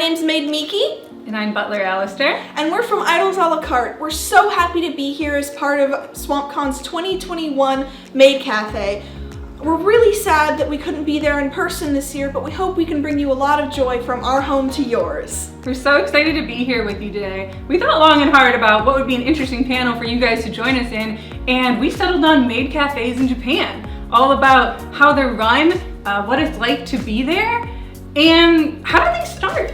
name's Maid Miki. And I'm Butler Alistair. And we're from Idols a la Carte. We're so happy to be here as part of SwampCon's 2021 Maid Cafe. We're really sad that we couldn't be there in person this year, but we hope we can bring you a lot of joy from our home to yours. We're so excited to be here with you today. We thought long and hard about what would be an interesting panel for you guys to join us in, and we settled on Maid Cafes in Japan, all about how they're run, what it's like to be there, and how do they start?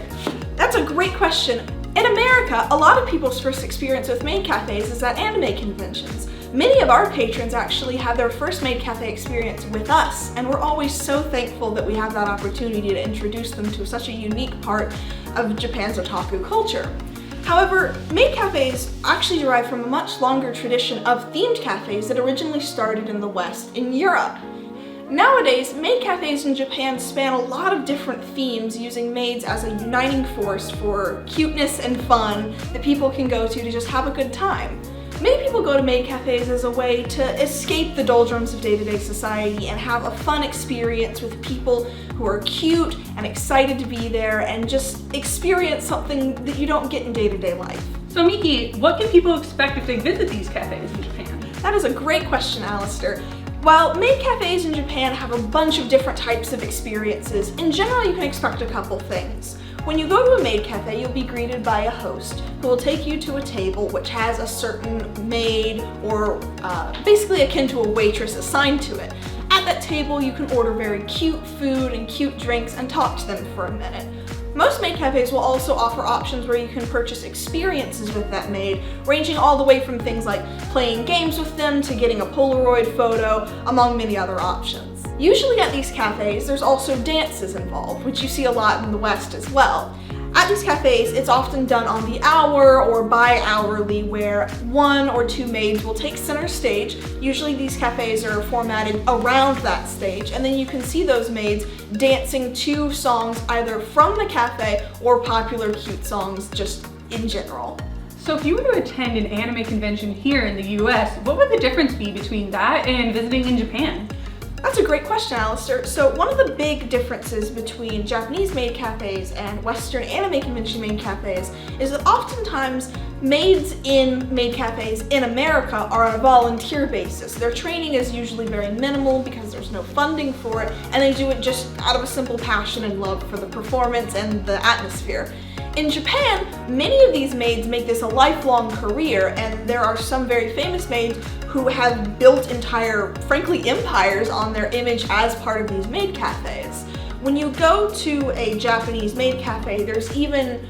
That's a great question. In America, a lot of people's first experience with Maid Cafes is at anime conventions. Many of our patrons actually have their first Maid Cafe experience with us, and we're always so thankful that we have that opportunity to introduce them to such a unique part of Japan's otaku culture. However, Maid Cafes actually derive from a much longer tradition of themed cafes that originally started in the West in Europe. Nowadays, Maid Cafes in Japan span a lot of different themes, using maids as a uniting force for cuteness and fun that people can go to just have a good time. Many people go to Maid Cafes as a way to escape the doldrums of day-to-day society and have a fun experience with people who are cute and excited to be there and just experience something that you don't get in day-to-day life. So Miki, what can people expect if they visit these cafes in Japan? That is a great question, Alistair. While Maid Cafes in Japan have a bunch of different types of experiences, in general you can expect a couple things. When you go to a Maid Cafe, you'll be greeted by a host who will take you to a table which has a certain maid or basically akin to a waitress assigned to it. At that table, you can order very cute food and cute drinks and talk to them for a minute. Most Maid Cafes will also offer options where you can purchase experiences with that maid, ranging all the way from things like playing games with them to getting a Polaroid photo, among many other options. Usually at these cafes, there's also dances involved, which you see a lot in the West as well. At these cafes, it's often done on the hour or bi-hourly, where one or two maids will take center stage. Usually these cafes are formatted around that stage, and then you can see those maids dancing to songs either from the cafe or popular cute songs just in general. So if you were to attend an anime convention here in the US, what would the difference be between that and visiting in Japan? That's a great question, Alistair. So one of the big differences between Japanese maid cafes and Western anime convention maid cafes is that oftentimes maids in maid cafes in America are on a volunteer basis. Their training is usually very minimal because there's no funding for it, and they do it just out of a simple passion and love for the performance and the atmosphere. In Japan, many of these maids make this a lifelong career, and there are some very famous maids who have built entire, frankly, empires on their image as part of these maid cafes. When you go to a Japanese maid cafe, there's even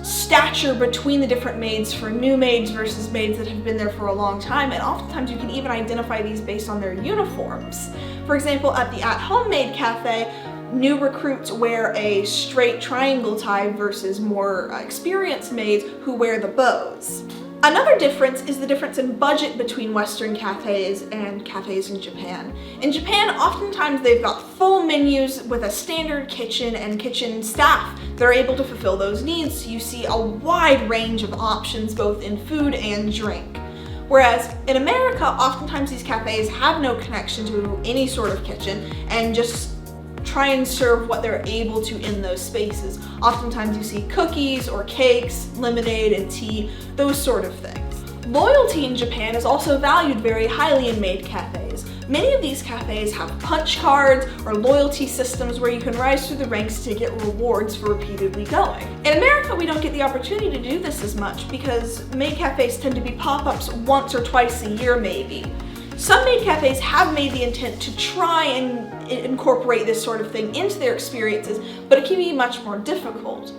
stature between the different maids for new maids versus maids that have been there for a long time, and oftentimes you can even identify these based on their uniforms. For example, at the at-home maid cafe, new recruits wear a straight triangle tie versus more experienced maids who wear the bows. Another difference is the difference in budget between Western cafes and cafes in Japan. In Japan, oftentimes they've got full menus with a standard kitchen and kitchen staff. They're able to fulfill those needs, so you see a wide range of options both in food and drink. Whereas in America, oftentimes these cafes have no connection to any sort of kitchen and just try and serve what they're able to in those spaces. Oftentimes you see cookies or cakes, lemonade and tea, those sort of things. Loyalty in Japan is also valued very highly in maid cafes. Many of these cafes have punch cards or loyalty systems where you can rise through the ranks to get rewards for repeatedly going. In America, we don't get the opportunity to do this as much because maid cafes tend to be pop-ups once or twice a year maybe. Some maid cafes have made the intent to try and incorporate this sort of thing into their experiences, but it can be much more difficult.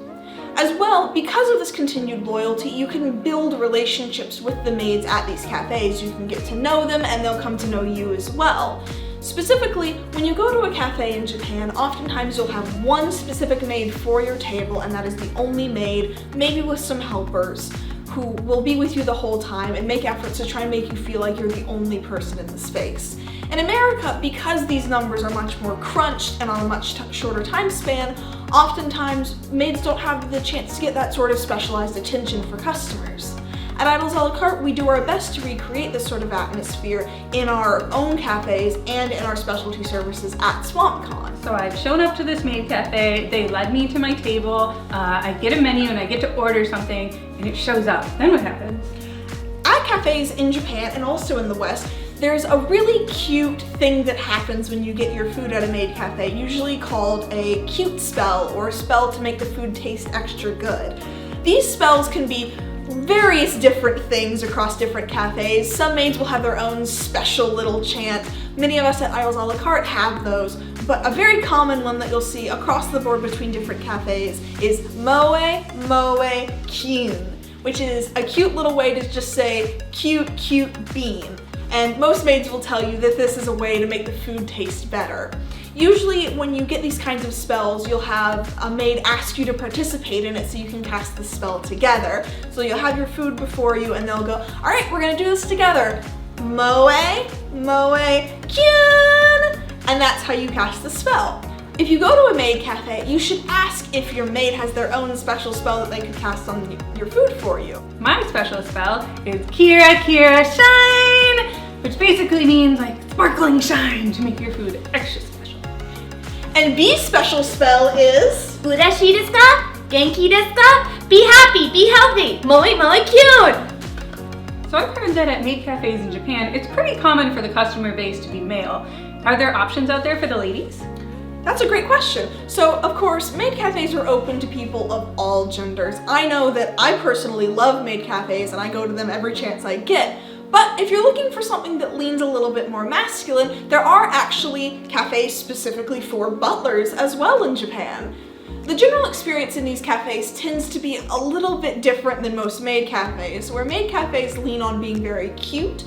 As well, because of this continued loyalty, you can build relationships with the maids at these cafes. You can get to know them and they'll come to know you as well. Specifically, when you go to a cafe in Japan, oftentimes you'll have one specific maid for your table, and that is the only maid, maybe with some helpers, who will be with you the whole time and make efforts to try and make you feel like you're the only person in the space. In America, because these numbers are much more crunched and on a much shorter time span, oftentimes maids don't have the chance to get that sort of specialized attention for customers. At Idols a la carte, we do our best to recreate this sort of atmosphere in our own cafes and in our specialty services at SwampCon. So I've shown up to this Maid Cafe, they led me to my table, I get a menu and I get to order something and it shows up. Then what happens? At cafes in Japan and also in the West, there's a really cute thing that happens when you get your food at a Maid Cafe, usually called a cute spell, or a spell to make the food taste extra good. These spells can be various different things across different cafes. Some maids will have their own special little chant. Many of us at Idols a la carte have those, but a very common one that you'll see across the board between different cafes is moe, moe, kyun, which is a cute little way to just say cute, cute bean. And most maids will tell you that this is a way to make the food taste better. Usually when you get these kinds of spells, you'll have a maid ask you to participate in it so you can cast the spell together. So you'll have your food before you and they'll go, all right, we're gonna do this together. Moe, moe, kyun! And that's how you cast the spell. If you go to a maid cafe, you should ask if your maid has their own special spell that they could cast on your food for you. My special spell is Kira Kira Shine, which basically means like sparkling shine to make your food extra special. And B's special spell is Urashi desu ka? Genki desu ka? Be happy, be healthy, moe moe cute! So I've heard that at maid cafes in Japan, it's pretty common for the customer base to be male. Are there options out there for the ladies? That's a great question. So, of course, maid cafes are open to people of all genders. I know that I personally love maid cafes and I go to them every chance I get. But if you're looking for something that leans a little bit more masculine, there are actually cafes specifically for butlers as well in Japan. The general experience in these cafes tends to be a little bit different than most maid cafes, where maid cafes lean on being very cute.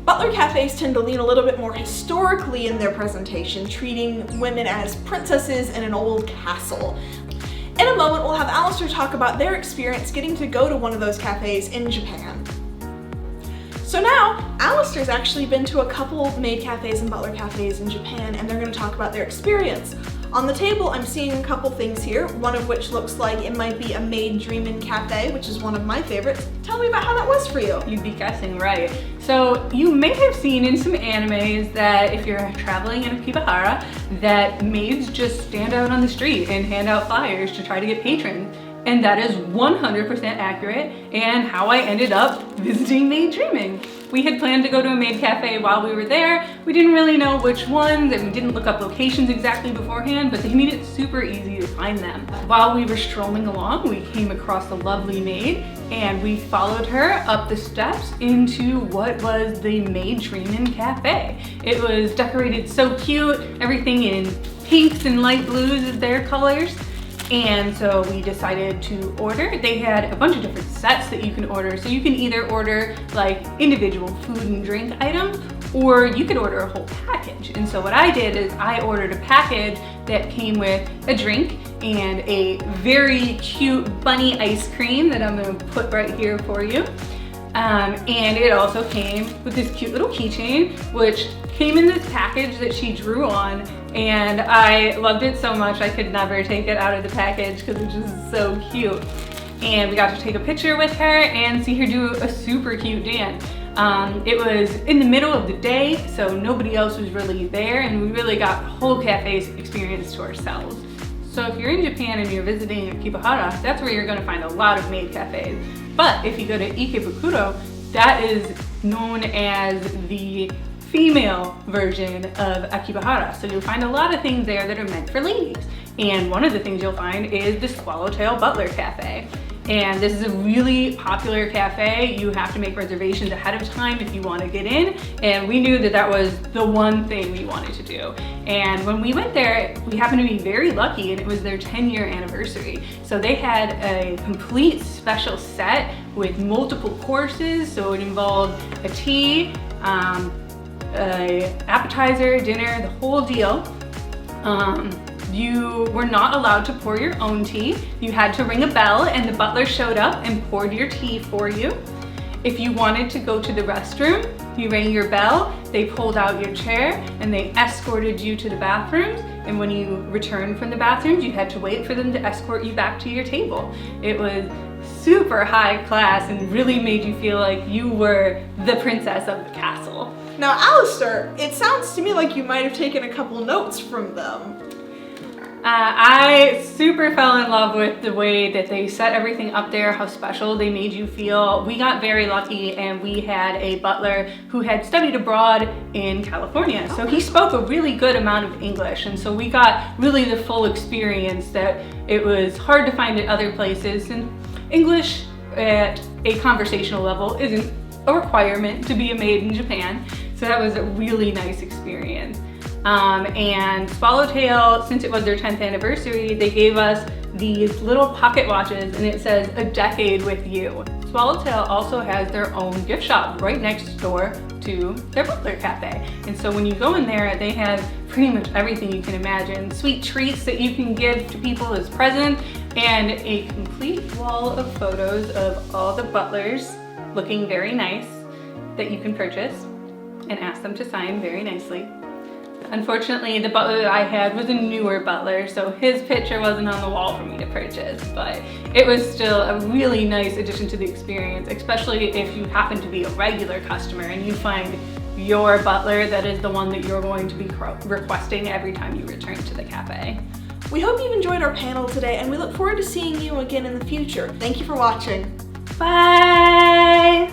Butler cafes tend to lean a little bit more historically in their presentation, treating women as princesses in an old castle. In a moment, we'll have Alistair talk about their experience getting to go to one of those cafes in Japan. So now, Alistair's actually been to a couple maid cafes and butler cafes in Japan, and they're going to talk about their experience. On the table, I'm seeing a couple things here, one of which looks like it might be a Maid Dreamin' Cafe, which is one of my favorites. Tell me about how that was for you. You'd be guessing right. So you may have seen in some animes that if you're traveling in Akibahara, that maids just stand out on the street and hand out flyers to try to get patrons. And that is 100% accurate and how I ended up visiting Maid Dreamin'. We had planned to go to a maid cafe while we were there. We didn't really know which ones and we didn't look up locations exactly beforehand, but they made it super easy to find them. While we were strolling along, we came across a lovely maid and we followed her up the steps into what was the Maid Dreamin' Cafe. It was decorated so cute, everything in pinks and light blues is their colors. And so we decided to order. They had a bunch of different sets that you can order. So you can either order like individual food and drink items, or you could order a whole package. And so what I did is I ordered a package that came with a drink and a very cute bunny ice cream that I'm gonna put right here for you. And it also came with this cute little keychain, which came in this package that she drew on, and I loved it so much I could never take it out of the package because it's just so cute. And we got to take a picture with her and see her do a super cute dance. It was in the middle of the day, so nobody else was really there, and we really got the whole cafe's experience to ourselves. So if you're in Japan and you're visiting Akibahara, that's where you're gonna find a lot of maid cafes. But if you go to Ikebukuro, that is known as the female version of Akibahara. So you'll find a lot of things there that are meant for ladies. And one of the things you'll find is the Swallowtail Butler Cafe. And this is a really popular cafe. You have to make reservations ahead of time if you want to get in. And we knew that that was the one thing we wanted to do. And when we went there, we happened to be very lucky and it was their 10-year anniversary. So they had a complete special set with multiple courses. So it involved a tea, a appetizer, dinner, the whole deal. You were not allowed to pour your own tea. You had to ring a bell and the butler showed up and poured your tea for you. If you wanted to go to the restroom, you rang your bell, they pulled out your chair and they escorted you to the bathrooms. And when you returned from the bathrooms, you had to wait for them to escort you back to your table. It was super high class and really made you feel like you were the princess of the castle. Now, Alistair, it sounds to me like you might have taken a couple notes from them. I super fell in love with the way that they set everything up there, how special they made you feel. We got very lucky and we had a butler who had studied abroad in California. So he spoke a really good amount of English, and so we got really the full experience that it was hard to find at other places. And English at a conversational level isn't a requirement to be a maid in Japan. So that was a really nice experience. And Swallowtail, since it was their 10th anniversary, they gave us these little pocket watches and it says, "A decade with you." Swallowtail also has their own gift shop right next door to their butler cafe. And so when you go in there, they have pretty much everything you can imagine. Sweet treats that you can give to people as presents, and a complete wall of photos of all the butlers looking very nice that you can purchase and ask them to sign very nicely. Unfortunately, the butler that I had was a newer butler, so his picture wasn't on the wall for me to purchase, but it was still a really nice addition to the experience, especially if you happen to be a regular customer and you find your butler that is the one that you're going to be requesting every time you return to the cafe. We hope you've enjoyed our panel today, and we look forward to seeing you again in the future. Thank you for watching. Bye!